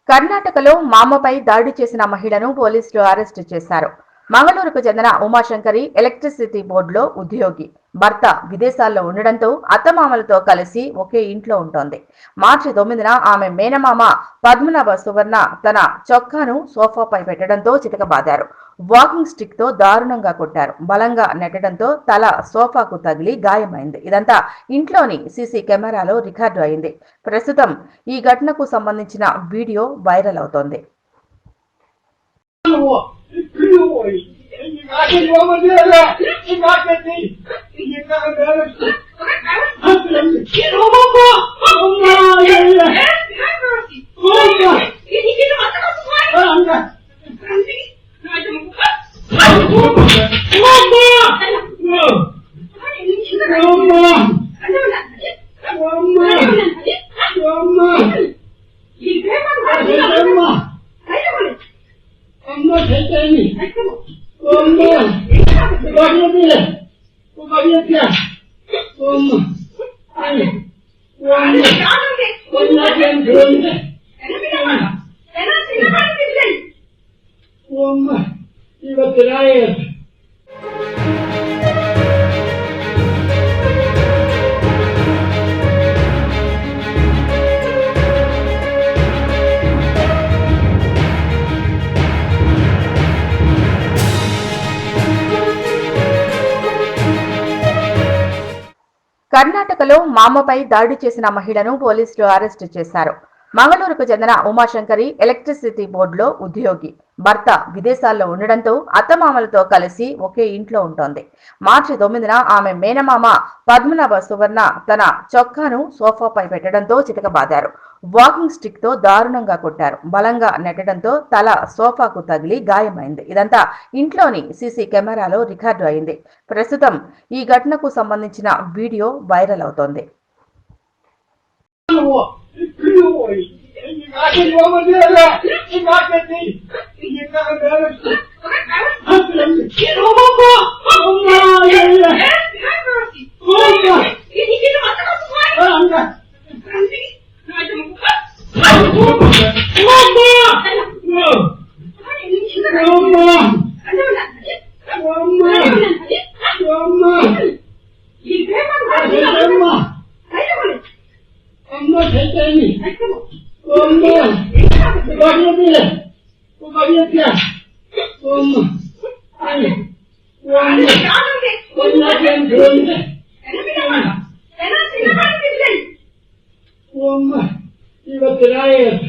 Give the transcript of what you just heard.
కర్ణాటకలో మామపై దాడి చేసిన మహిళను పోలీసులు అరెస్టు చేశారు. మంగళూరుకు చెందిన ఉమాశంకరి ఎలక్ట్రిసిటీ బోర్డులో ఉద్యోగి. భర్త విదేశాల్లో ఉండడంతో అత్తమామలతో కలిసి ఒకే ఇంట్లో ఉంటోంది. మార్చి 9న ఆమె మేనమామ పద్మనాభ సువర్ణ తన చొక్కాను సోఫాపై పెట్టడంతో చితకబాదారు. వాకింగ్ స్టిక్ తో దారుణంగా కొట్టారు. బలంగా నెట్టడంతో తల సోఫాకు తగిలి గాయమైంది. ఇదంతా ఇంట్లోని సీసీ కెమెరాలో రికార్డు అయింది. ప్రస్తుతం ఈ ఘటనకు సంబంధించిన వీడియో వైరల్ అవుతోంది. కర్ణాటకలో మామపై దాడి చేసిన మహిళను పోలీసులు అరెస్టు చేశారు. మంగళూరుకు చెందిన ఉమాశంకరి ఎలక్ట్రిసిటీ బోర్డులో ఉద్యోగి. భర్త విదేశాల్లో ఉండడంతో అత్తమామలతో కలిసి ఒకే ఇంట్లో ఉంటోంది. మార్చి 9న ఆమె మేనమామ పద్మనాభ సువర్ణ తన చొక్కాను సోఫాపై పెట్టడంతో చితకబాదారు. వాకింగ్ స్టిక్ తో దారుణంగా కొట్టారు. బలంగా నెట్టడంతో తల సోఫాకు తగిలి గాయమైంది. ఇదంతా ఇంట్లోని సీసీ కెమెరాలో రికార్డు అయింది. ప్రస్తుతం ఈ ఘటనకు సంబంధించిన వీడియో వైరల్ అవుతోంది. ಇವತ್ತು